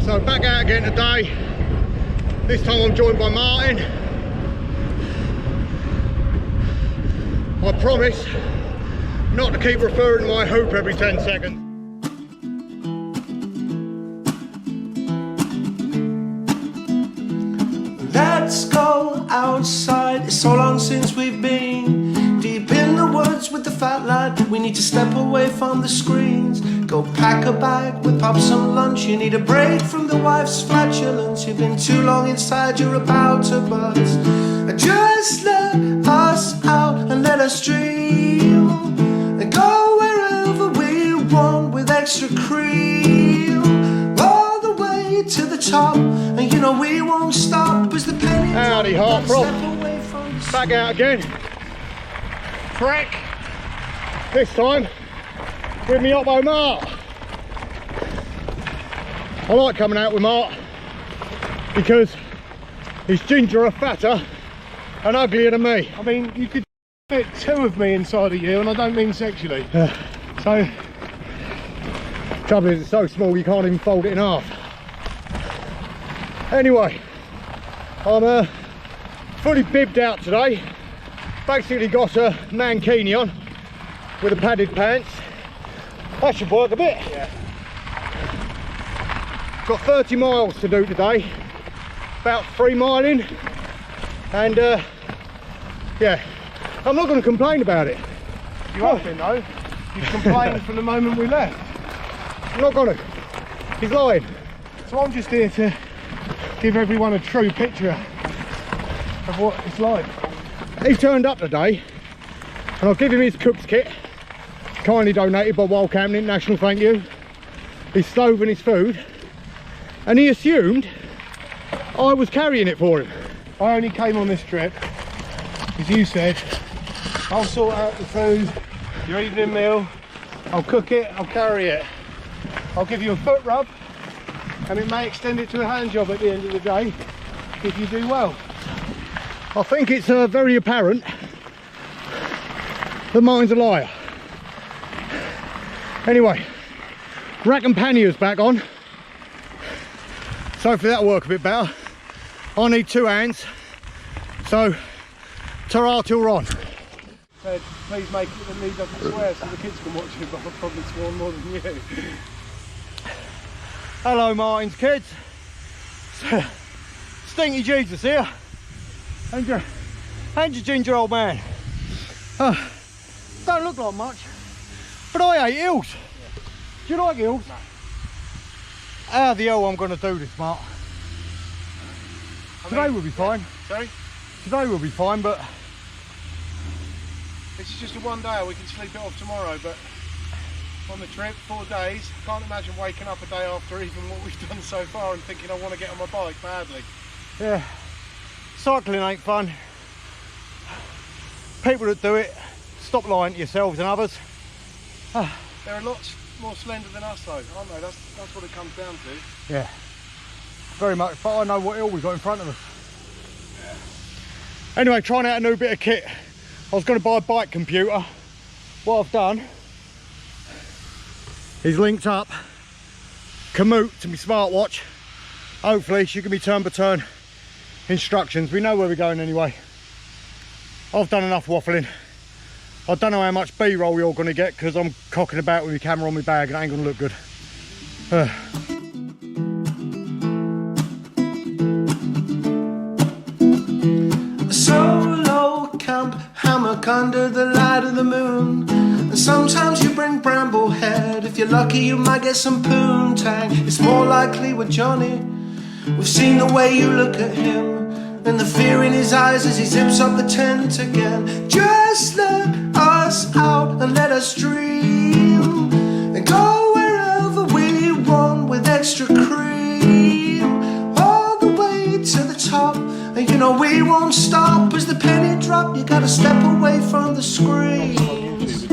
So back out again today. This time I'm joined by Martin. I promise not to keep referring to my hoop every 10 seconds. Let's go outside, it's so long since we've been deep in the woods with the fat lad. We need to step away from the screens, go pack a bag, whip up some lunch. You need a break from the wife's flatulence. You've been too long inside, you're about to buzz. Just let us out and let us dream and go wherever we want with extra cream, all the way to the top. And you know we won't stop as the penny. Howdy, Hartford. Back out again. Trek. This time with me Oppo Mart. I like coming out with Mart because he's gingerer, fatter and uglier than me. I mean, you could fit two of me inside of you, and I don't mean sexually. So, trouble is, it's so small you can't even fold it in half. Anyway, I'm fully bibbed out today. Basically got a mankini on with the padded pants. That should work a bit. yeah. Got 30 miles to do today, about 3 mile in, and yeah, I'm not going to complain about it. You have been though. You've complained from the moment we left. I'm not going to. He's lying. So I'm just here to give everyone a true picture of what it's like. He turned up today, and I'll give him his cook's kit, kindly donated by Wild Camping International, thank you. His stove and his food, and he assumed I was carrying it for him. I only came on this trip because you said, I'll sort out the food, your evening meal, I'll cook it, I'll carry it. I'll give you a foot rub, and it may extend it to a hand job at the end of the day if you do well. I think it's very apparent that mine's a liar. Anyway, rack and panniers back on. So hopefully that'll work a bit better. I need 2 hands, so ta-ra till Ron. Said, please make it that Lee doesn't swear so the kids can watch it, but I've probably sworn more than you. Hello Martin's kids. Stinky Jesus here. And your ginger old man. Don't look like much, but I ate eels. Yeah. Do you like eels? No. How the hell I'm going to do this, Mark? Today will be fine. Sorry? Today will be fine, but this is just a one day. We can sleep it off tomorrow, but on the trip, 4 days, can't imagine waking up a day after even what we've done so far and thinking I want to get on my bike badly. Yeah, cycling ain't fun. People that do it, stop lying to yourselves and others. They're a lot more slender than us though, aren't they? That's what it comes down to. Yeah, very much, but I know what hill we got in front of us. Yeah. Anyway, trying out a new bit of kit. I was going to buy a bike computer. What I've done is linked up Komoot to my smartwatch. Hopefully she can be turn by turn instructions. We know where we're going anyway. I've done enough waffling. I don't know how much B-roll you're going to get because I'm cocking about with my camera on my bag and it ain't going to look good. A solo camp, hammock under the light of the moon. And sometimes you bring bramblehead. If you're lucky you might get some poontang. It's more likely with Johnny. We've seen the way you look at him and the fear in his eyes as he zips up the tent again. Just let us out and let us dream and go wherever we want with extra cream, all the way to the top. And you know we won't stop as the penny drop. You gotta step away from the screen. This is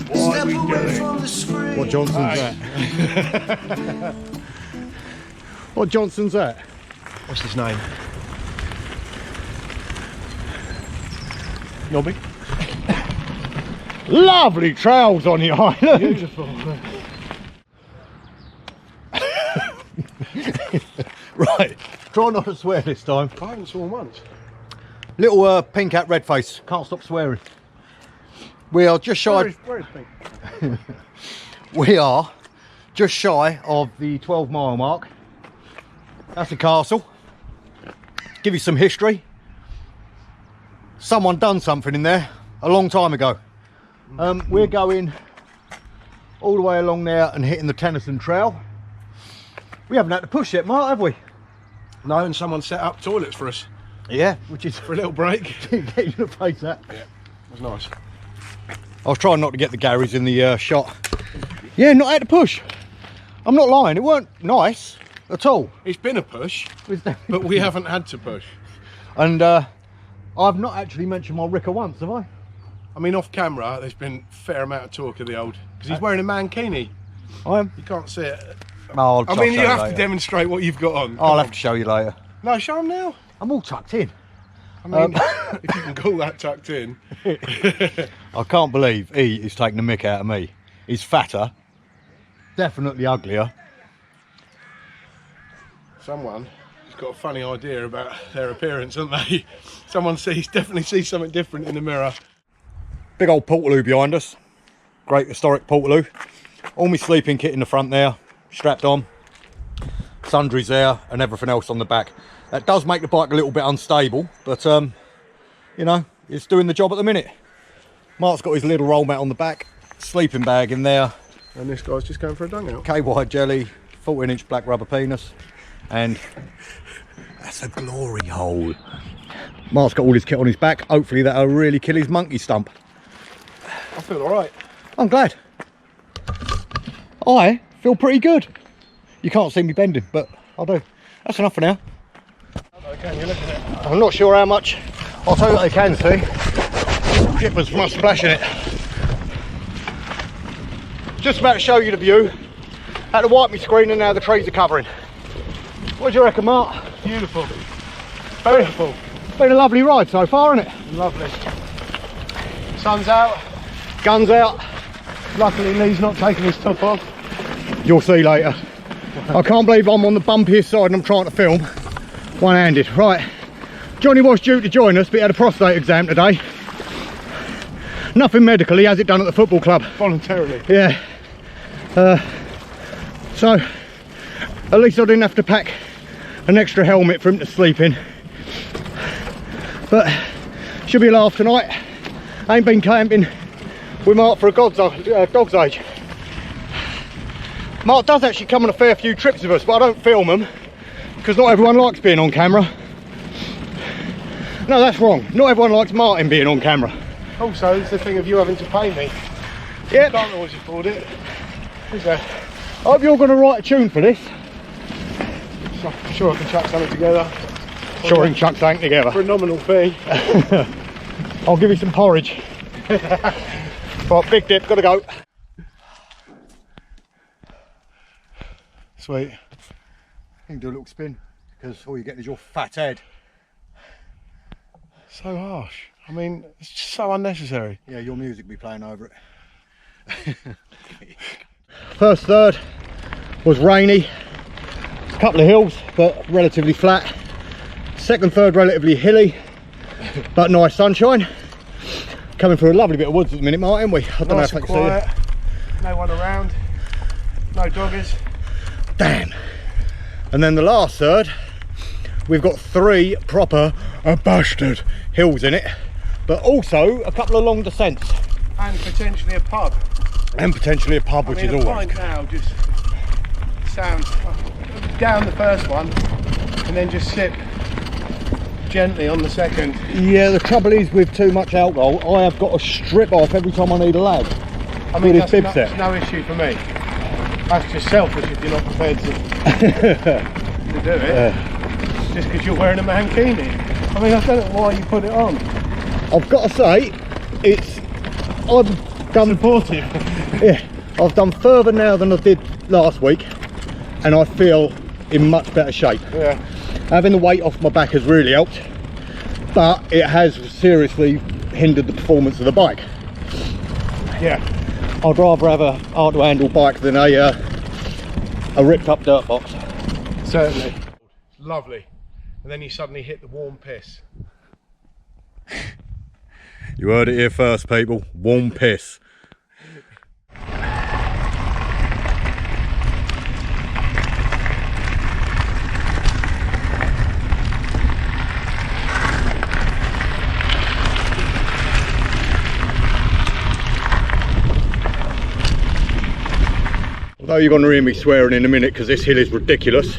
Step away from the screen. What Johnson's that? What Johnson's that? What's his name? Nobby. Lovely trails on the island. Beautiful. Right, try not to swear this time. I haven't sworn once. Little pink at red face, can't stop swearing. We are just shy. Where is pink? We are just shy of the 12-mile mark. That's the castle. Give you some history. Someone done something in there a long time ago. We're going all the way along there and hitting the Tennyson Trail. We haven't had to push yet, Mark, have we? No, and someone set up toilets for us. Yeah, which is For a little break. get you to face that. Yeah, it was nice. I was trying not to get the Garys in the shot. Yeah, not had to push. I'm not lying, it weren't nice at all. It's been a push, but we haven't had to push. And I've not actually mentioned my Ricker once, have I? I mean, off camera, there's been a fair amount of talk of the old, because he's wearing a mankini. I am. You can't see it. Oh, I mean, you have to demonstrate what you've got on. I'll have to show you later. No, show him now. I'm all tucked in. I mean, if you can call that tucked in. I can't believe he is taking the mick out of me. He's fatter, definitely uglier. Someone has got a funny idea about their appearance, haven't they? Someone definitely sees something different in the mirror. Big old portaloo behind us. Great historic portaloo. All my sleeping kit in the front there, strapped on. Sundries there and everything else on the back. That does make the bike a little bit unstable, but you know, it's doing the job at the minute. Mark's got his little roll mat on the back, sleeping bag in there, And this guy's just going for a dung out. KY jelly, 14-inch black rubber penis, and that's a glory hole. Mark's got all his kit on his back. Hopefully that'll really kill his monkey stump. I feel all right. I'm glad. I feel pretty good. You can't see me bending, but I do. That's enough for now. Okay, you're looking at it. I'm not sure how much. I'll tell you what they can see. Jippers must splash in it. Just about to show you the view. Had to wipe my screen and now the trees are covering. What do you reckon, Mark? Beautiful. Beautiful. Been a lovely ride so far, isn't it? Lovely. Sun's out. Guns out. Luckily Lee's not taking his top off. You'll see later. I can't believe I'm on the bumpiest side and I'm trying to film one-handed. Right, Johnny was due to join us, but he had a prostate exam today. Nothing medical, he has it done at the football club. Voluntarily. Yeah. So, at least I didn't have to pack an extra helmet for him to sleep in. But, should be a laugh tonight. Ain't been camping with Mark for a dog's age. Mark does actually come on a fair few trips with us, but I don't film them because not everyone likes being on camera. No, that's wrong. Not everyone likes Martin being on camera. Also, it's the thing of you having to pay me. Yeah. You can't always afford it. Is there? I hope you're going to write a tune for this. So I'm sure I can chuck something together. Sure, we can chuck something together. For a nominal fee. I'll give you some porridge. Right, big dip, gotta go. Sweet. You can do a little spin because all you're getting is your fat head. So harsh. I mean, it's just so unnecessary. Yeah, your music will be playing over it. First third was rainy. A couple of hills, but relatively flat. Second third, relatively hilly, but nice sunshine. Coming through a lovely bit of woods at the minute, Mark, aren't we? I don't know if I can quiet, see it. no one around, no doggers. Damn. And then the last third, we've got 3 proper bastard hills in it, but also a couple of long descents. And potentially a pub. And potentially a pub, which is always good. Now just sounds down the first one and then just sip gently on the second. Yeah, the trouble is with too much alcohol, I have got to strip off every time I need a lag. I mean, that's that's no issue for me. That's just selfish if you're not prepared to do it. Just because you're wearing a mankini. I mean, I don't know why you put it on. I've got to say, I've done Supportive. Yeah, I've done further now than I did last week, and I feel in much better shape. Yeah. Having the weight off my back has really helped, but it has seriously hindered the performance of the bike. Yeah. I'd rather have a hard to handle bike than a ripped up dirt box. Certainly. Lovely. And then you suddenly hit the warm piss. You heard it here first, people. Warm piss. Although you're going to hear me swearing in a minute because this hill is ridiculous.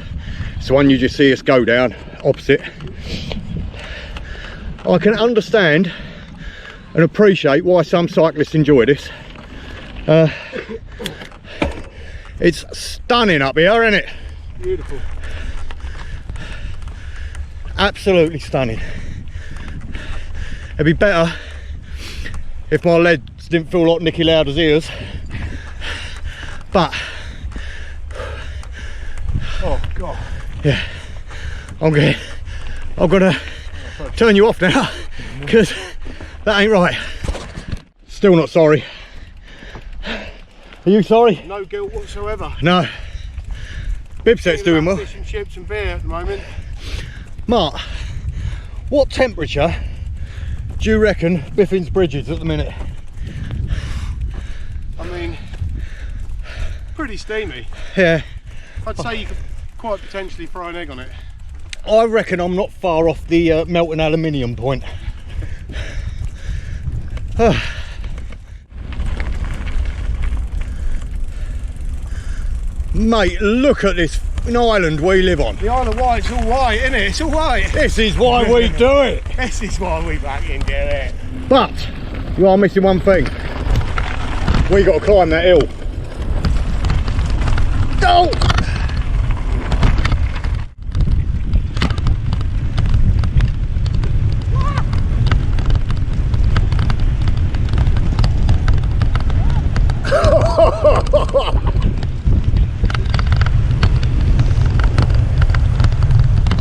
It's the one you just see us go down, opposite. I can understand and appreciate why some cyclists enjoy this. It's stunning up here, isn't it? Beautiful. Absolutely stunning. It'd be better if my legs didn't feel like Nicky Lauder's ears, but oh god, yeah, I'm gonna turn you off now because that ain't right. Still not sorry. Are you sorry? no guilt whatsoever. No. Bibset's doing well. Fish and chips and beer at the moment. Mark, what temperature do you reckon Biffin's Bridge is at the minute? I mean, pretty steamy. Yeah. I'd say you could quite potentially fry an egg on it. I reckon I'm not far off the melting aluminium point. Mate, look at this island we live on. The Isle of Wight's all white, isn't it? It's all white. This is why we do it. This is why we back in, get it. But you are missing one thing. We got to climb that hill. Go!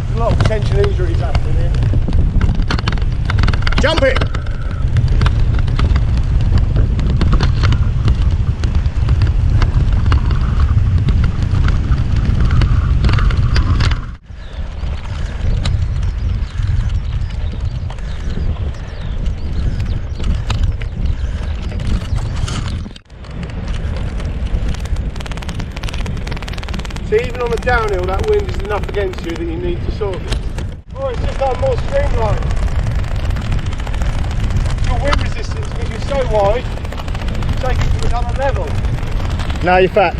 There's a lot of potential injuries happening here. Jump it! See, even on the downhill, that wind is enough against you that you need to sort of... Oh, it's just like more streamlined. Your wind resistance, because you're so wide, you take it to another level. Now you're fat.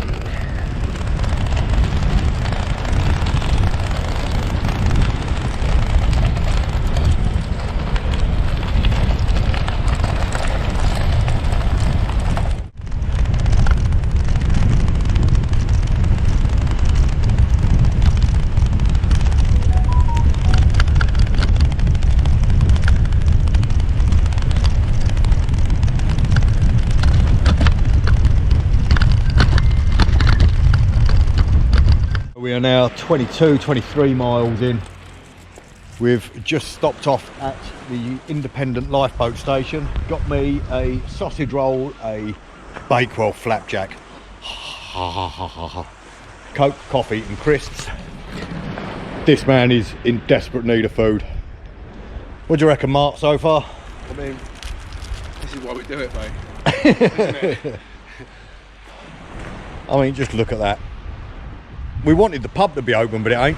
We are now 23 miles in. We've just stopped off at the independent lifeboat station. Got me a sausage roll, a Bakewell flapjack, Coke, coffee and crisps. This man is in desperate need of food. What do you reckon, Mark, so far? I mean, this is why we do it, mate. Isn't it? I mean, just look at that. We wanted the pub to be open, but it ain't.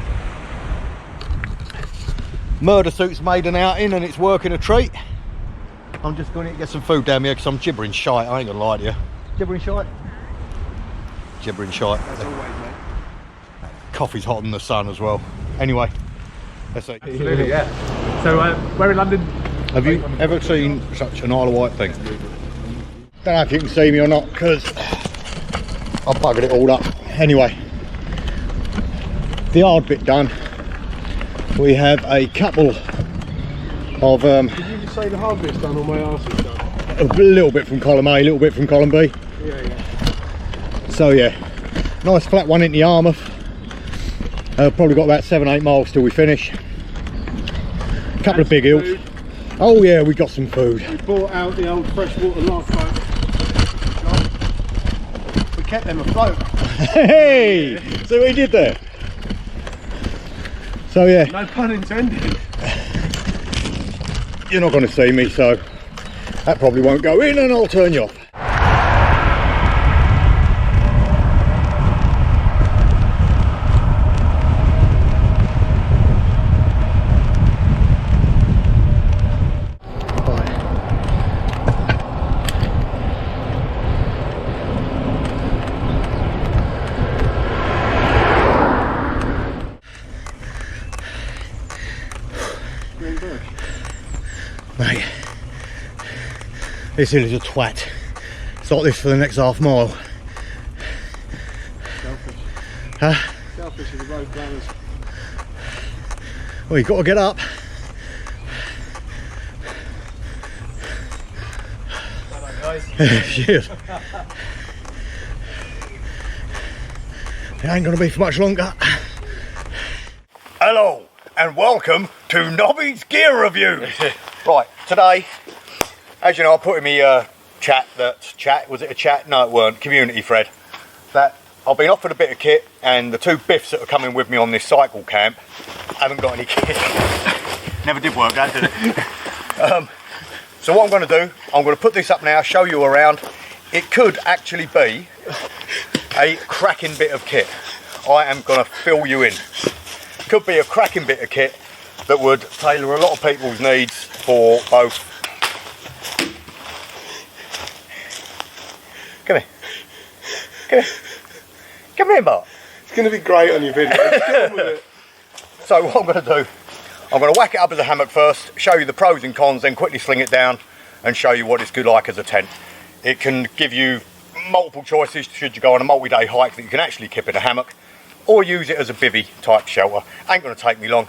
Murder Suit's made an outing and it's working a treat. I'm just going to get some food down here because I'm gibbering shite. I ain't gonna lie to you. Gibbering shite? Gibbering shite. As always, mate. Coffee's hot in the sun as well. Anyway, let's see. Absolutely, yeah. So we're in London. Have you ever seen such an Isle of Wight thing? Don't know if you can see me or not because I've buggered it all up. Anyway, the hard bit done. We have a couple of Did you just say the hard bit's done or my arse is done? a little bit from column A, a little bit from column B. Yeah. So yeah, nice flat one into Yarmouth. Probably got about 7-8 miles till we finish. A couple of big hills. Food. Oh yeah, we got some food. We bought out the old freshwater lifeboat. We kept them afloat. Hey, see what he did there? So yeah, No pun intended. you're not going to see me, so that probably won't go in, and I'll turn you off. Mate, this hill is a twat. It's like this for the next half mile. Selfish. Huh? Selfish as a road planners. Well, you've got to get up. Well done, guys. Cheers. It ain't going to be for much longer. Hello and welcome to Nobby's Gear Review. Right, today, as you know, I put in my was it a chat? No, it weren't. Community thread. That I've been offered a bit of kit, and the two biffs that are coming with me on this cycle camp haven't got any kit. Never did work out, did it? So what I'm going to do, I'm going to put this up now, show you around. It could actually be a cracking bit of kit. I am going to fill you in. Could be a cracking bit of kit that would tailor a lot of people's needs for both. Come here. Come here. Come here, Bart. It's going to be great on your video. Get on with it. So what I'm going to do, I'm going to whack it up as a hammock first, show you the pros and cons, then quickly sling it down and show you what it's good like as a tent. It can give you multiple choices should you go on a multi-day hike that you can actually kip in a hammock, or use it as a bivvy type shelter. Ain't going to take me long.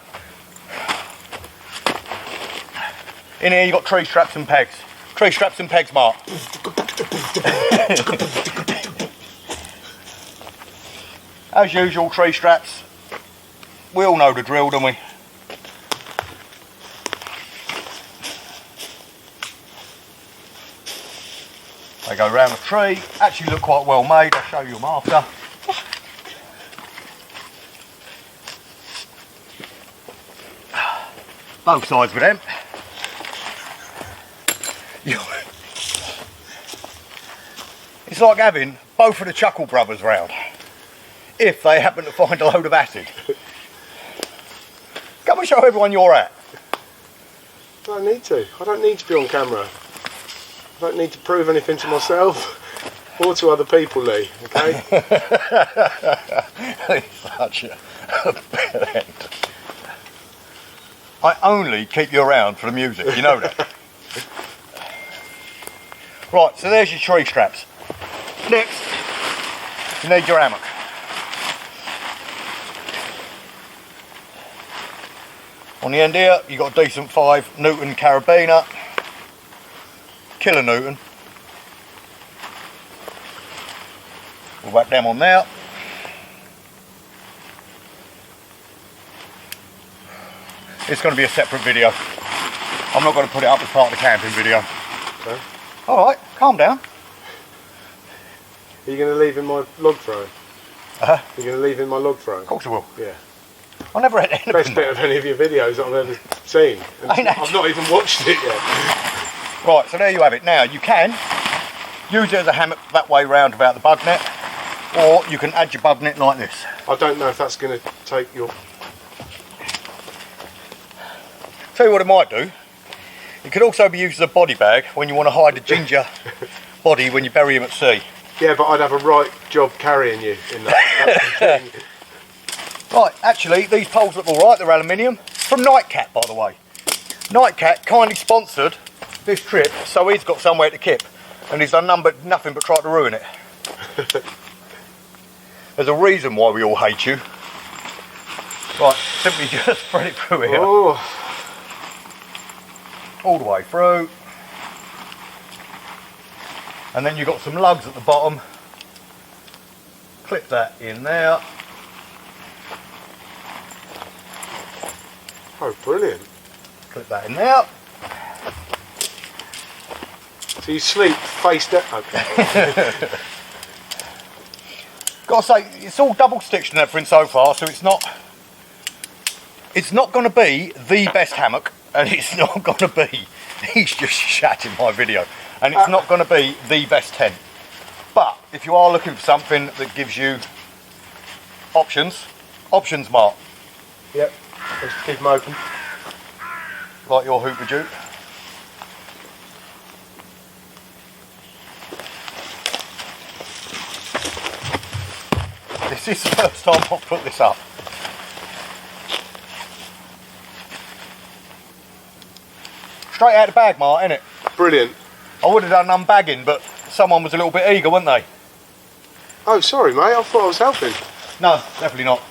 In here you've got tree straps and pegs. Tree straps and pegs, Mark. As usual, tree straps. We all know the drill, don't we? They go round the tree. Actually look quite well made. I'll show you them after. Both sides with them. It's like having both of the Chuckle brothers round, if they happen to find a load of acid. Come and show everyone you're at. I don't need to. I don't need to be on camera. I don't need to prove anything to myself or to other people, Lee, okay? Such a bad end. I only keep you around for the music, you know that. Right, so there's your tree straps. Next, you need your hammock. On the end here, you've got a decent 5 Newton carabiner, kilonewton. We'll whack them on there. It's going to be a separate video. I'm not going to put it up as part of the camping video. Okay. Alright, calm down. Are you going to leave in my log throne? Uh-huh. Are you going to leave in my log throne? Of course I will. Yeah. I never had anything. Best bit of any of your videos that I've ever seen. And I've not even watched it yet. Right, so there you have it. Now, you can use it as a hammock that way round without the bug net, or you can add your bug net like this. I don't know if that's going to take your... Tell you what it might do. It could also be used as a body bag when you want to hide a ginger body when you bury him at sea. Yeah, but I'd have a right job carrying you in that. That's the thing. Right, actually, these poles look alright, they're aluminium. From Nightcat, by the way. Nightcat kindly sponsored this trip, so he's got somewhere to kip. And he's done nothing but try to ruin it. There's a reason why we all hate you. Right, simply just spread it through here. Oh. All the way through. And then you've got some lugs at the bottom. Clip that in there. Oh, brilliant. Clip that in there. So you sleep face down. Okay. Gotta say, it's all double stitched and everything so far, so it's not It's not going to be the best hammock, and it's not going to be, he's just shat in my video, and it's not going to be the best tent. But if you are looking for something that gives you options, Mark. Yep, let's keep them open. Like your hooper juke. This is the first time I've put this up. Straight out of the bag, Mark, innit? Brilliant. I would have done unbagging, but someone was a little bit eager, weren't they? Oh, sorry, mate. I thought I was helping. No, definitely not.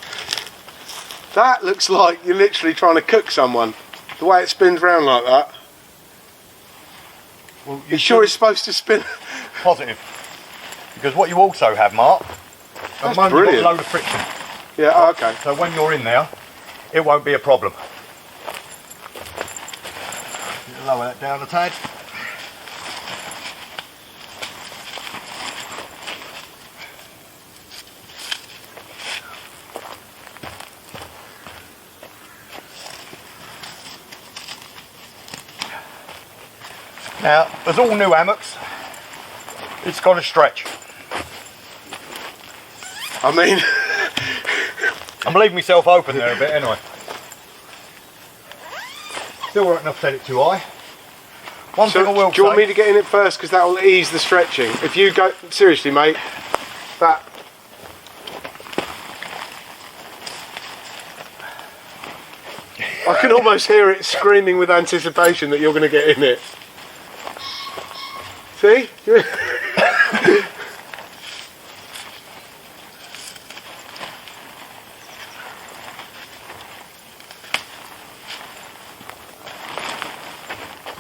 That looks like you're literally trying to cook someone. The way it spins round like that. Well, You sure it's supposed to spin? Positive. Because what you also have, Mark, That's you've got a brilliant. load of friction. Yeah, oh, okay. So when you're in there, it won't be a problem. Lower that down a tad. Now, as all new hammocks, it's got to stretch. I mean, I'm leaving myself open there a bit anyway. Still right enough to set it too high. One thing I will do you want say, me to get in it first? Because that will ease the stretching. If you go, seriously, mate, that. I can almost hear it screaming with anticipation that you're going to get in it. See?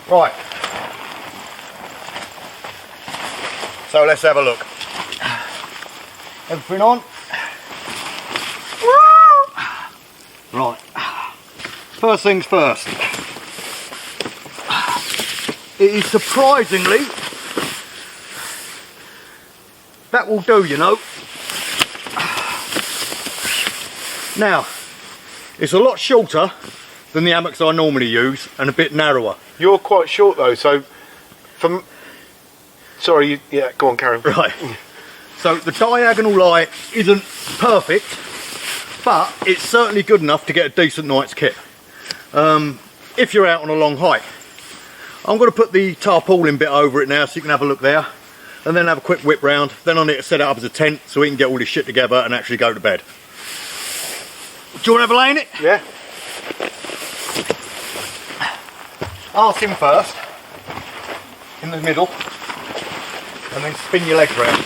right. So let's have a look. Everything on? Right. First things first. It is surprisingly, that will do, you know. Now, it's a lot shorter than the hammocks I normally use and a bit narrower. You're quite short though, so from. Sorry, yeah, go on, Karen. Right. So the diagonal lie isn't perfect, but it's certainly good enough to get a decent night's kit. If you're out on a long hike. I'm going to put the tarpaulin bit over it now so you can have a look there, and then have a quick whip round. Then I need to set it up as a tent so we can get all this shit together and actually go to bed. Do you want to have a lay in it? Yeah. Arse him first, in the middle, and then spin your legs round.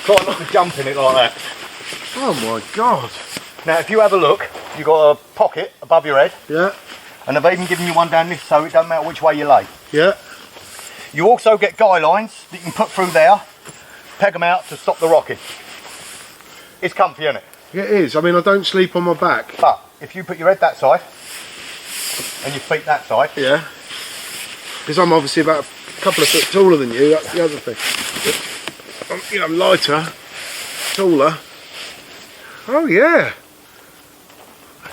Try not to jump in it like that. Oh my God. Now if you have a look, you've got a pocket above your head, Yeah. and I've even given you one down this so it doesn't matter which way you lay. Yeah. You also get guy lines that you can put through there, peg them out to stop the rocking. It's comfy, isn't it? It is. I mean, I don't sleep on my back. But if you put your head that side and your feet that side, Yeah. Because I'm obviously about a couple of foot taller than you. That's the other thing. I'm lighter, taller. Oh yeah.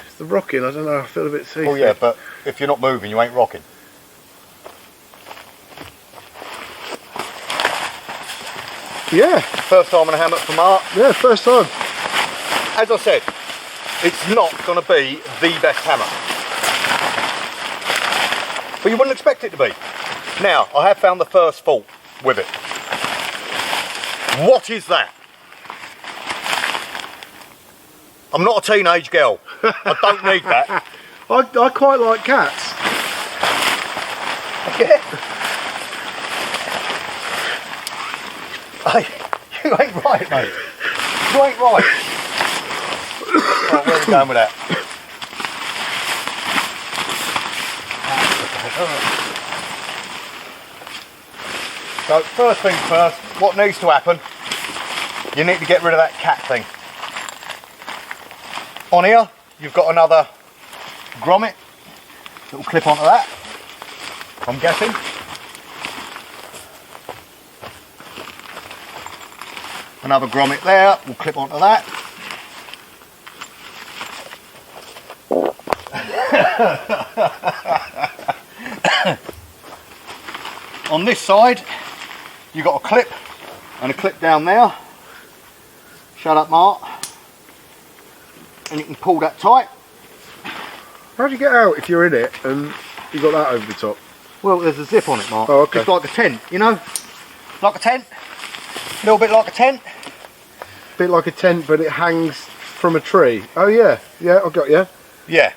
It's the rocking. I don't know. I feel a bit seasick. oh yeah, but if you're not moving, you ain't rocking. Yeah. First time on a hammock for Mark. Yeah. First time. As I said, it's not going to be the best hammock. But you wouldn't expect it to be. Now, I have found the first fault with it. What is that? I'm not a teenage girl. I don't need that. I quite like cats. Yeah. Hey, you ain't right, mate. You ain't right. Right, where are we going with that? So first things first, what needs to happen, you need to get rid of that cat thing. On here, you've got another grommet that will clip onto that, I'm guessing. Another grommet there will clip onto that. On this side, you've got a clip and a clip down there. Shut up, Mark. And you can pull that tight. How do you get out if you're in it and you got that over the top? Well, there's a zip on it, Mark. Oh, okay. It's like a tent, you know? Like a tent. A little bit like a tent. Bit like a tent, but it hangs from a tree. Oh yeah, yeah, I got you. Yeah.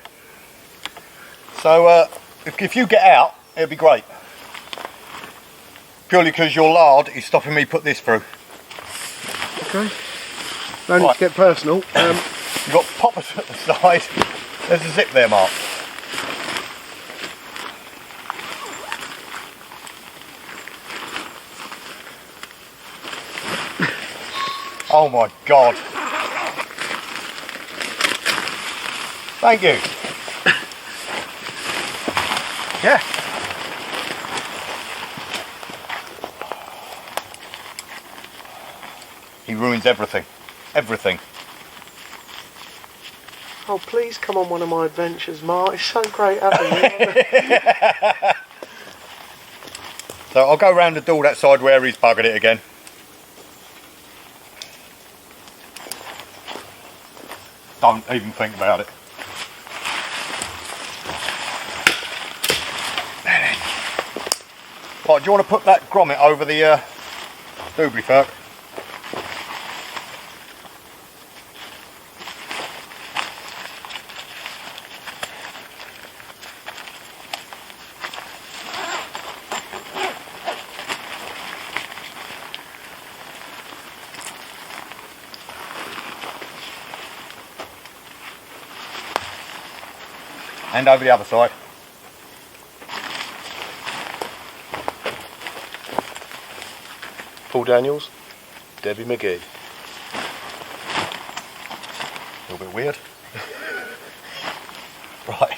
So if you get out, it'll be great. Purely because your lard is stopping me put this through. Okay. No need Right. to get personal. You've got poppers at the side. There's a zip there, Mark. Oh my God. Thank you. Yeah. He ruins everything. Everything. Oh, please come on one of my adventures, Mark. It's so great having you. So I'll go round the door that side where he's buggered it again. Don't even think about it. Right, do you want to put that grommet over the doobly ferk? And over the other side. Paul Daniels, Debbie McGee. A little bit weird. Right.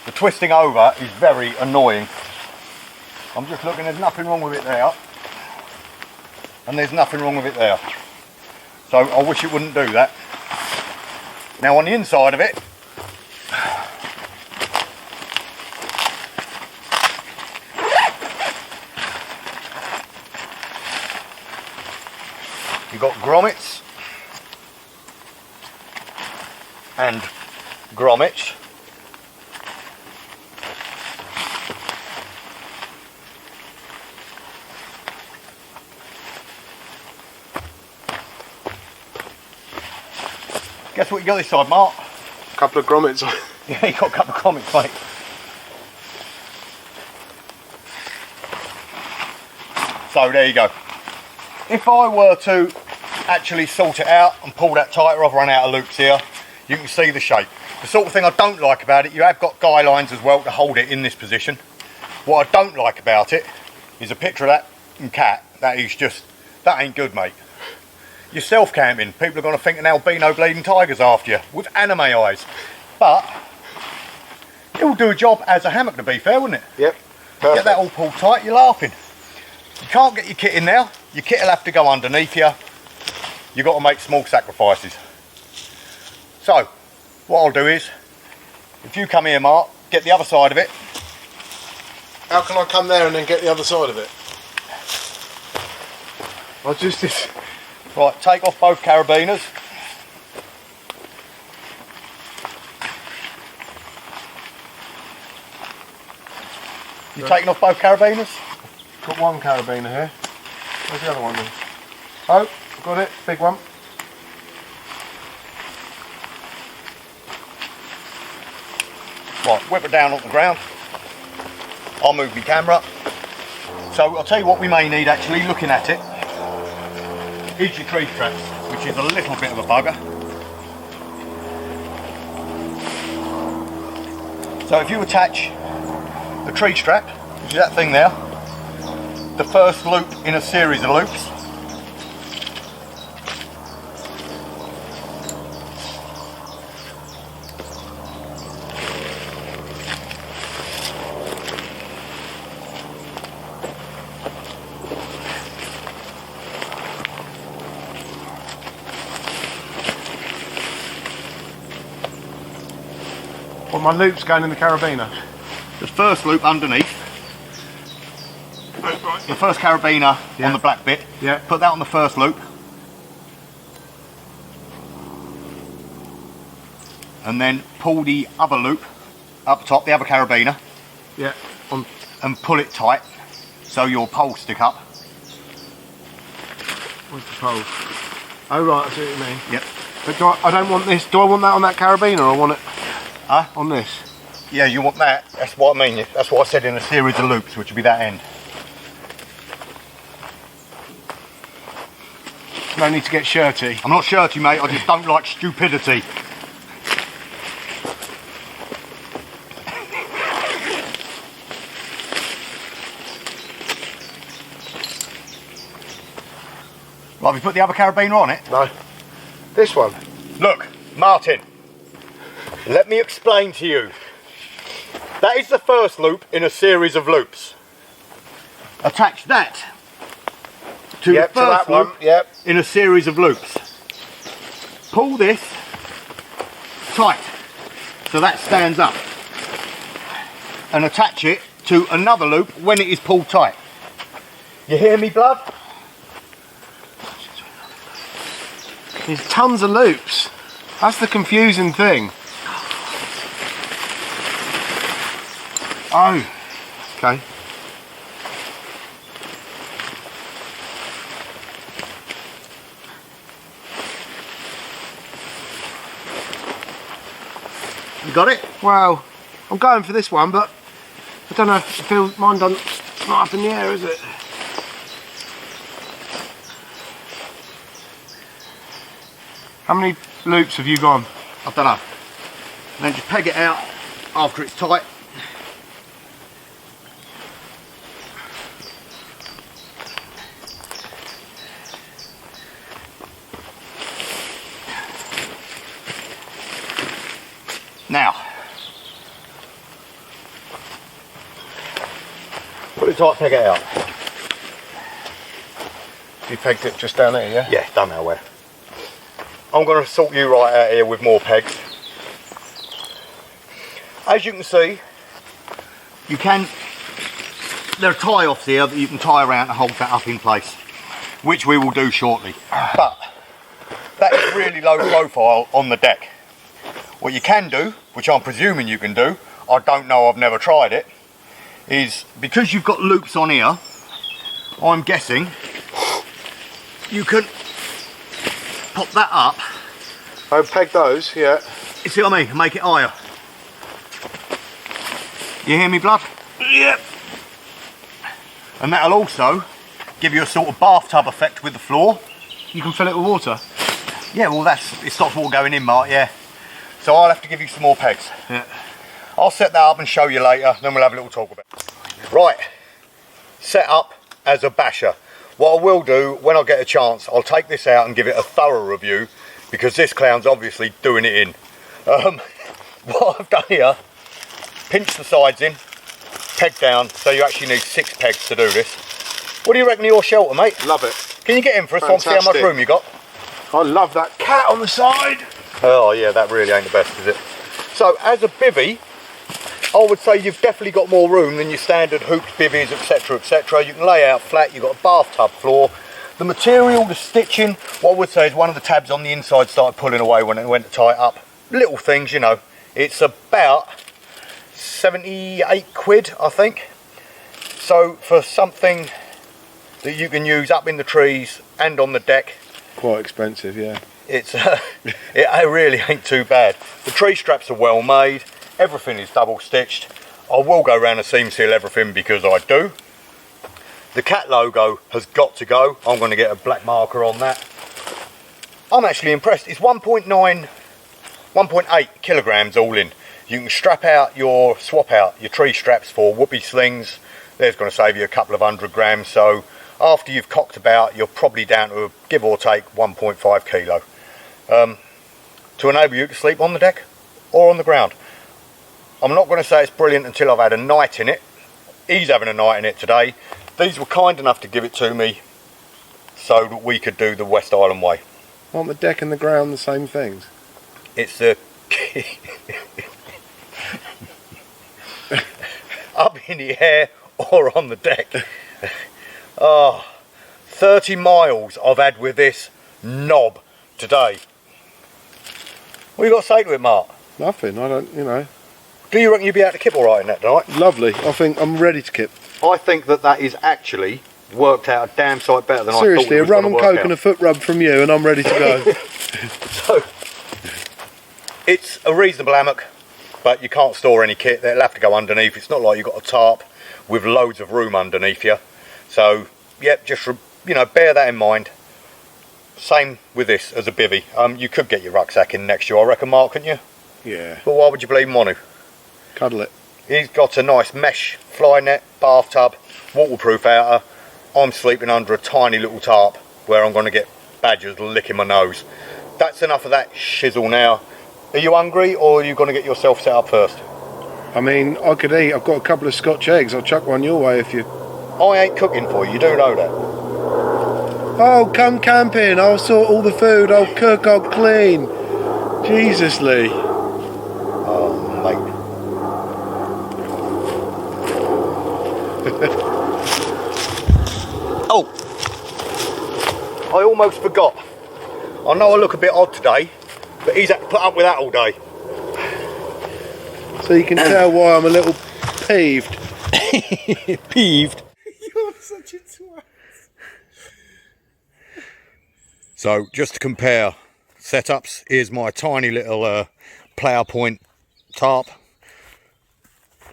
The twisting over is very annoying. I'm just looking, there's nothing wrong with it there. And there's nothing wrong with it there. So I wish it wouldn't do that. Now on the inside of it, you've got grommets and grommets. Guess what you got this side, Mark? A couple of grommets. Yeah, you got a couple of grommets, mate. So there you go. If I were to actually sort it out and pull that tighter, I've run out of loops here, you can see the shape. The sort of thing I don't like about it, you have got guy lines as well to hold it in this position. What I don't like about it is a picture of that cat. That is just, that ain't good, mate. You're self-camping, people are going to think an albino bleeding tiger's after you with anime eyes. But it will do a job as a hammock, to be fair, wouldn't it? Yep, perfect. Get that all pulled tight, you're laughing. You can't get your kit in now, your kit will have to go underneath you. You've got to make small sacrifices. So, what I'll do is, if you come here, Mark, get the other side of it. How can I come there and then get the other side of it? I'll just... Right, take off both carabiners. You taking off both carabiners? Got one carabiner here. Where's the other one then? Oh, got it, big one. Right, whip it down on the ground. I'll move my camera. So I'll tell you what we may need actually, looking at it, is your tree straps, which is a little bit of a bugger. So if you attach the tree strap, which is that thing there, the first loop in a series of loops, Well, my loop's going in the carabiner. The first loop underneath. Right. The first carabiner Yeah. on the black bit. Yeah. Put that on the first loop. And then pull the other loop up top, the other carabiner, Yeah. On. and pull it tight so your poles stick up. Where's the pole? Oh right, I see what you mean. Yep. But I don't want this. Do I want that on that carabiner or I want it Huh? on this? Yeah, you want that. That's what I mean. That's what I said in a series of loops, which would be that end. No need to get shirty. I'm not shirty, mate. I just don't like stupidity. Right, have you put the other carabiner on it? No. This one. Look, Martin, let me explain to you. That is the first loop in a series of loops. Attach that to Yep, the to first that one. loop Yep. in a series of loops. Pull this tight so that stands up, and attach it to another loop when it is pulled tight. You hear me, blood? There's tons of loops. That's the confusing thing. Oh. Okay. You got it? Well, I'm going for this one, but I don't know if I feel mine doesn't. It's not up in the air, is it? How many loops have you gone? I don't know. And then just peg it out after it's tight. Now, put it tight, peg it out. You pegged it just down here, yeah? Yeah, don't matter where. I'm going to sort you right out here with more pegs. As you can see, you can, there are tie-offs here that you can tie around to hold that up in place, which we will do shortly. But that is really low profile on the deck. What you can do, which I'm presuming you can do, I don't know, I've never tried it, is because you've got loops on here, I'm guessing you can pop that up. I've pegged those, yeah. You see what I mean? Make it higher. You hear me, blood? Yep. And that'll also give you a sort of bathtub effect with the floor. You can fill it with water. Yeah, well it stops water going in, Mark, yeah. So I'll have to give you some more pegs. Yeah. I'll set that up and show you later, then we'll have a little talk about it. Right, set up as a basher. What I will do, when I get a chance, I'll take this out and give it a thorough review, because this clown's obviously doing it in. What I've done here, pinch the sides in, peg down, so you actually need 6 pegs to do this. What do you reckon of your shelter, mate? Love it. Can you get in for us? So I can see how much Fantastic. room you got. I love that cat on the side. Oh yeah, that really ain't the best, is it? So as a bivvy, I would say you've definitely got more room than your standard hoops, bivvies, etc, etc. You can lay out flat, you've got a bathtub floor. The material, the stitching, what I would say is one of the tabs on the inside started pulling away when it went to tie it up. Little things, you know. It's about 78 quid, I think. So for something that you can use up in the trees and on the deck, Quite expensive, yeah. it's it really ain't too bad. The tree straps are well made, everything is double stitched. I will go around and seam seal everything because I do. The cat logo has got to go. I'm going to get a black marker on that. I'm actually impressed. It's 1.8 kilograms all in. You can swap out your tree straps for whoopee slings. There's going to save you a couple of 100 grams. So after you've cocked about, you're probably down to, give or take, 1.5 kilo. To enable you to sleep on the deck or on the ground. I'm not going to say it's brilliant until I've had a night in it. He's having a night in it today. These were kind enough to give it to me so that we could do the West Island Way. Aren't the deck and the ground the same things? It's the up in the air or on the deck. 30 miles I've had with this knob today. What you got to say to it, Mark? Nothing, I don't, you know. Do you reckon you'll be able to kip all right in that tonight? Lovely, I think I'm ready to kip. I think that is actually worked out a damn sight better than Seriously, I a thought it was rum and gonna work coke and a out. foot rub from you and I'm ready to go. So, it's a reasonable hammock, but you can't store any kit. They'll have to go underneath. It's not like you've got a tarp with loads of room underneath you. So, yep, just, you know, bear that in mind. Same with this as a bivvy. You could get your rucksack in next year, I reckon, Mark, couldn't you? Yeah. But why would you believe him want to? Cuddle it. He's got a nice mesh fly net, bathtub, waterproof outer. I'm sleeping under a tiny little tarp where I'm going to get badgers licking my nose. That's enough of that shizzle now. Are you hungry or are you going to get yourself set up first? I mean, I could eat. I've got a couple of Scotch eggs. I'll chuck one your way if you... I ain't cooking for you do know that. Oh, come camping. I'll sort all the food. I'll cook. I'll clean. Jesus, Lee. Oh, mate. Oh, I almost forgot. I know I look a bit odd today, but he's had to put up with that all day. So you can tell why I'm a little peeved. Peeved. You're such a twat. So just to compare setups, here's my tiny little player point tarp.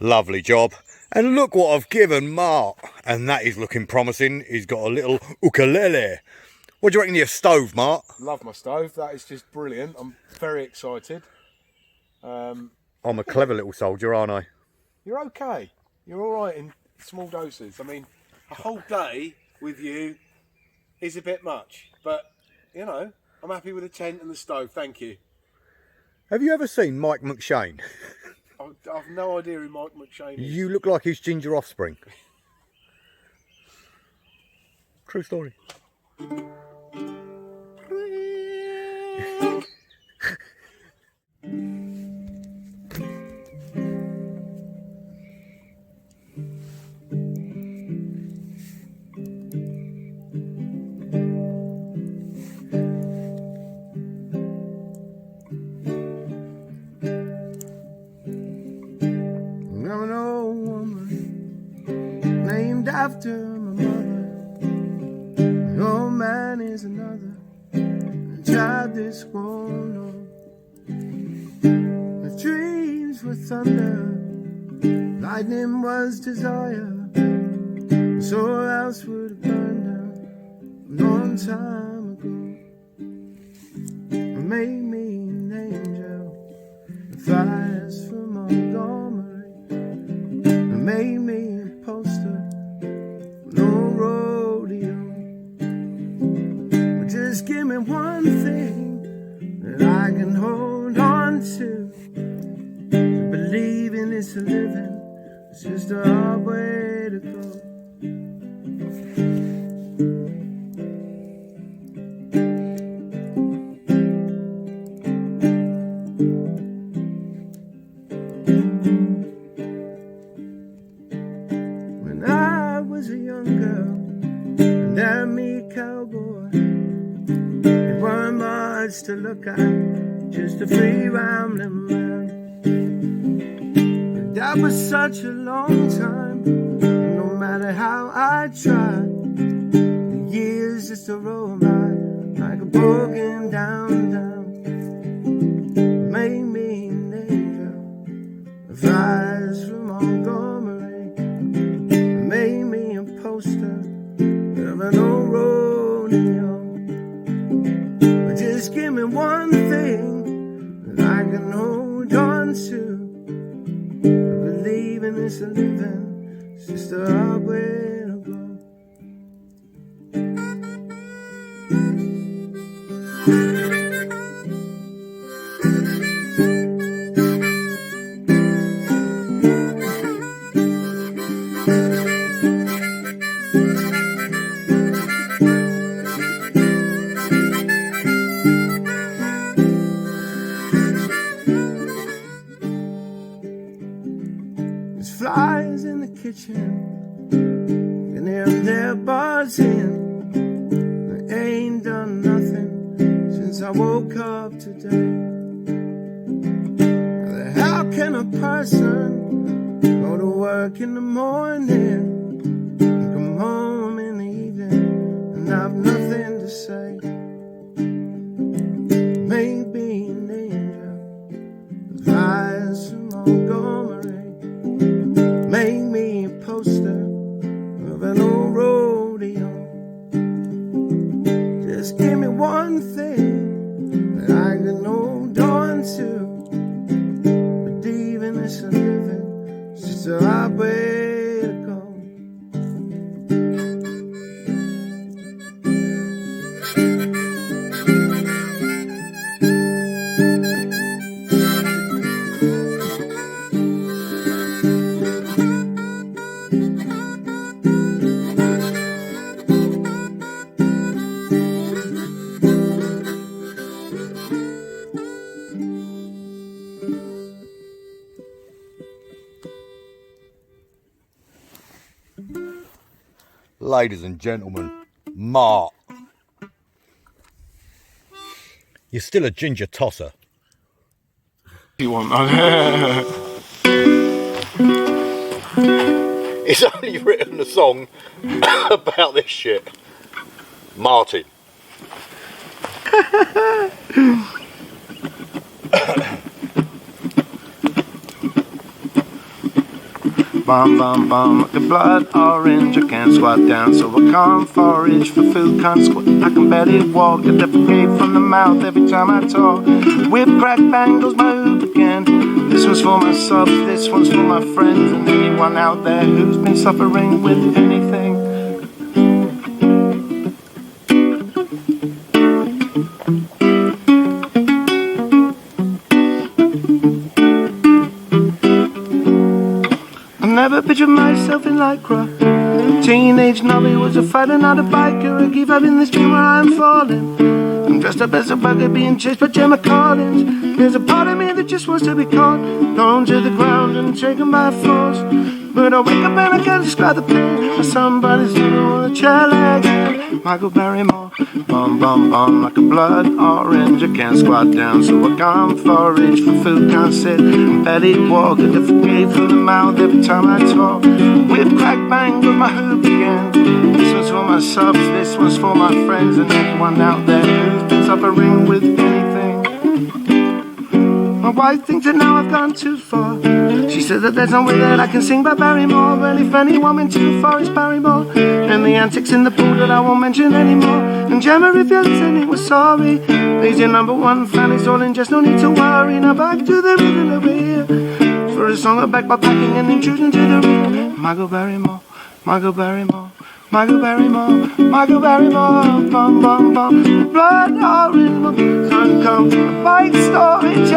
Lovely job. And look what I've given Mark. And that is looking promising. He's got a little ukulele. What do you reckon of your stove, Mark? Love my stove. That is just brilliant. I'm very excited. I'm a clever little soldier, aren't I? You're okay. You're all right in small doses. I mean, a whole day with you is a bit much. But, you know, I'm happy with the tent and the stove. Thank you. Have you ever seen Mike McShane? I've no idea who Mike McShane is. You look like his ginger offspring. True story. I'm an old woman named after my mother. An old man is another, a child this won't know. My dreams were thunder, lightning was desire. So else would have burned down a long time ago. It made me an angel, the fires from Montgomery. It made me a poster, no rodeo. But just give me one thing that I can hold on to. Believing it's a living, it's just a hard way to go. When I was a young girl, and damn me cowboy, it weren't much to look at, just a free rambling man. But that was such a long time, no matter how I tried, the years just a roll by like a broken down. Made me an angel, the fires from Montgomery. Made me a poster of an old rodeo. But just give me one thing that I can hold on to. Believing it's a living, it's just a hard way to go. There's flies in the chin, and they're buzzing. I ain't done nothing since I woke up today. How can a person go to work in the morning and come home in the evening and have nothing to say? Maybe an angel flies from Montgomery, make me a poster of an old rodeo. Just give me one thing that I can hold on to. But even this living is just a hard way to go. Ladies and gentlemen, Mark. You're still a ginger tosser. You want He's only written a song about this shit. Martin. Bum bum bum, like a blood orange. I can't squat down, so I can't forage for food. Can't squat, I can barely walk. I defecate from the mouth every time I talk. Whip crack bang goes my hoop again. This one's for my subs, this one's for my friends, and anyone out there who's been suffering with anything. Never pictured myself in lycra. Teenage Nobby was a fighter, not a biker. I keep up in this dream where I'm falling. I'm dressed up as a bugger being chased by Gemma Collins. There's a part of me that just wants to be caught, thrown to the ground and taken by force. But I wake up and I can't describe the pain. Somebody's living on a chair like Michael Barrymore. Bum bum bum, like a blood orange. I can't squat down, so I can't forage for food. Can't sit and barely walk. I defecate from the mouth every time I talk. Whip crack bang with my hoop again. This one's for my subs, this one's for my friends, and anyone out there who's been suffering with anything. My wife thinks that now I've gone too far. She said that there's no way that I can sing by Barrymore. Well, if anyone went too far, it's Barrymore. And the antics in the pool that I won't mention anymore. And Gemma, if you're listening, we're sorry. He's your #1 fan, it's all in just no need to worry. Now back to the rhythm over here. For a song of backpacking and intrusion to the rear. Michael Barrymore, Michael Barrymore, Michael Barrymore, Michael Barrymore. Bum bum bum, blood orange. Sun come from a bike storage.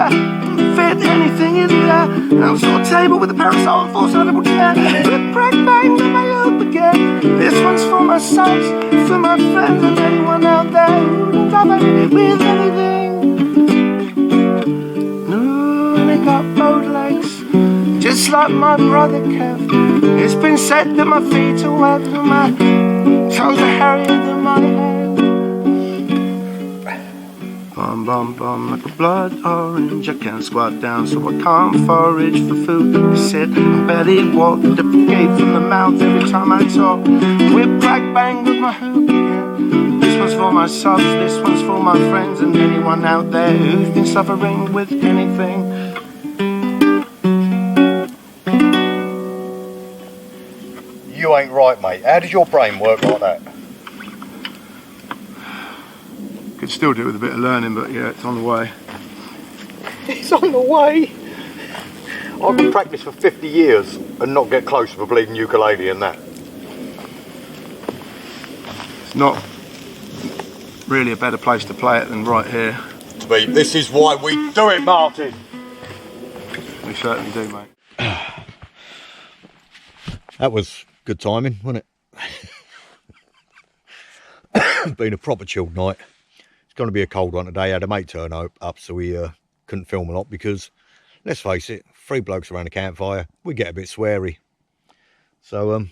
Fit anything in there. I'm on a table with a parasol and 4 double chair. But crack bang on my hoop again. This one's for my sons, for my friends, and anyone out there who's suffering with anything. No, they got both legs, just like my brother Kev. It's been said that my feet are wet and my toes are hairier than my head. Bum bum bum, like a blood orange. I can't squat down, so I can't forage for food. I sit and barely walk. I defecate from the mouth every time I talk. Whip crack bang with my hoop again. This one's for my subs, this one's for my friends, and anyone out there who's been suffering with anything. You ain't right, mate. How does your brain work like that? could still do it with a bit of learning, but yeah, it's on the way. It's on the way. I could practice for 50 years and not get close to a bleeding ukulele and that. It's not really a better place to play it than right here. This is why we do it, Martin. We certainly do, mate. That was good timing, wasn't it? Been a proper chilled night. It's going to be a cold one today. I had a mate turn up, so we couldn't film a lot because, let's face it, 3 blokes around a campfire, we get a bit sweary. So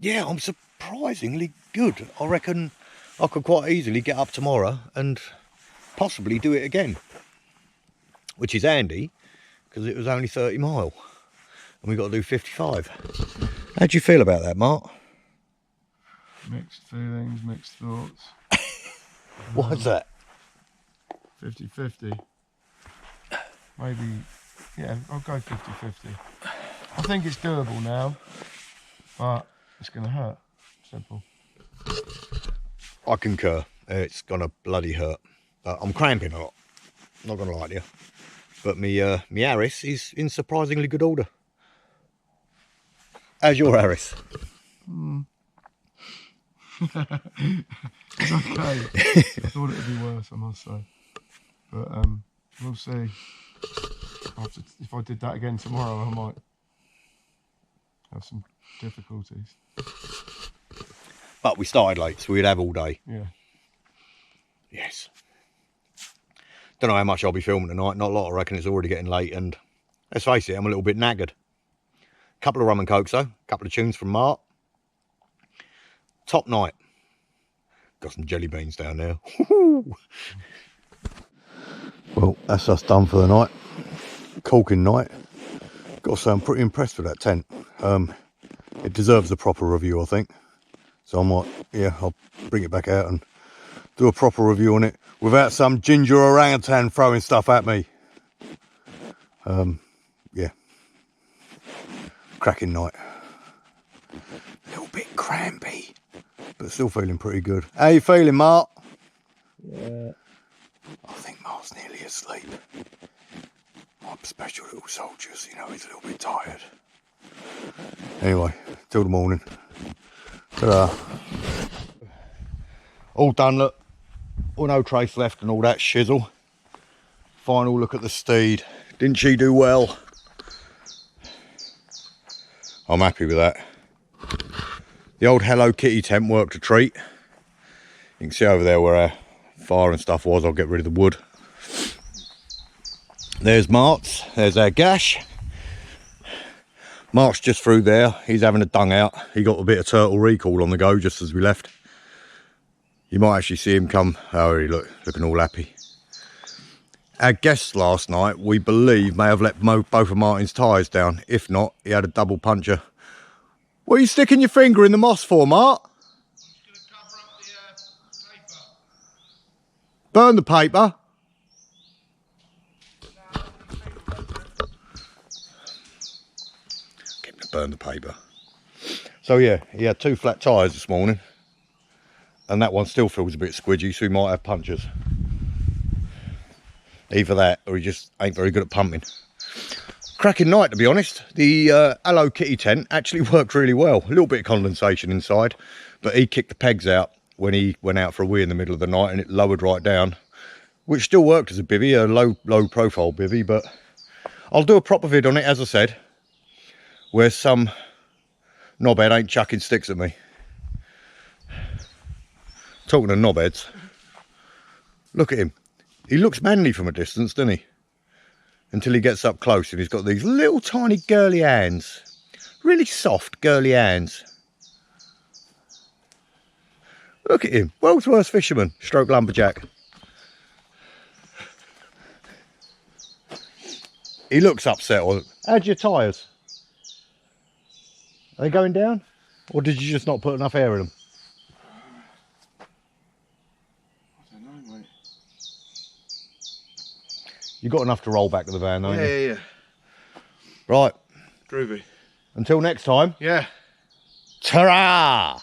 yeah, I'm surprisingly good. I reckon I could quite easily get up tomorrow and possibly do it again, which is handy because it was only 30 mile and we got to do 55. How do you feel about that, Mark? Mixed feelings, mixed thoughts. What's that? 50-50. Maybe, yeah, I'll go 50-50. I think it's doable now, but it's going to hurt. Simple. I concur. It's gonna bloody hurt. I'm cramping a lot. Not gonna lie to you. But me Harris is in surprisingly good order. How's your Harris? It's okay. I thought it would be worse, I must say. But we'll see. If I did that again tomorrow, I might have some difficulties. But we started late, so we'd have all day. Yeah. Yes. Don't know how much I'll be filming tonight. Not a lot, I reckon. It's already getting late, and let's face it, I'm a little bit knackered. Couple of rum and cokes though. Couple of tunes from Mark. Top night. Got some jelly beans down there. Well, that's us done for the night. Corking night. Got to say, I'm pretty impressed with that tent. It deserves a proper review, I think. So I might, yeah, I'll bring it back out and do a proper review on it without some ginger orangutan throwing stuff at me. Yeah. Cracking night. A little bit crampy, but still feeling pretty good. How you feeling, Mark? Yeah. I think Mark's nearly asleep. My special little soldiers, you know, he's a little bit tired. Anyway, till the morning. Ta-da. All done, look. Oh, no trace left and all that shizzle. Final look at the steed. Didn't she do well? I'm happy with that. The old Hello Kitty tent worked a treat. You can see over there where our fire and stuff was. I'll get rid of the wood. There's Mark's. There's our gash. Mark's just through there. He's having a dung out. He got a bit of turtle recall on the go just as we left. You might actually see him come. Oh, he looking all happy. Our guest last night, we believe, may have let both of Martin's tyres down. If not, he had a double puncture. What are you sticking your finger in the moss for, Mark? I'm just going to cover up the paper. Burn the paper. Get him to burn the paper. So yeah, he had 2 flat tyres this morning. And that one still feels a bit squidgy, so he might have punctures. Either that, or he just ain't very good at pumping. Cracking night, to be honest. The Hello Kitty tent actually worked really well. A little bit of condensation inside, but he kicked the pegs out when he went out for a wee in the middle of the night, and it lowered right down, which still worked as a bivvy, a low profile bivvy. But I'll do a proper vid on it, as I said, where some knobhead ain't chucking sticks at me. Talking to knobheads, look at him. He looks manly from a distance, doesn't he? Until he gets up close and he's got these little tiny girly hands. Really soft girly hands. Look at him. World's worst fisherman, stroke lumberjack. He looks upset. How'd your tyres? Are they going down? Or did you just not put enough air in them? You got enough to roll back to the van, don't you? Yeah. Right. Groovy. Until next time. Yeah. Ta-ra!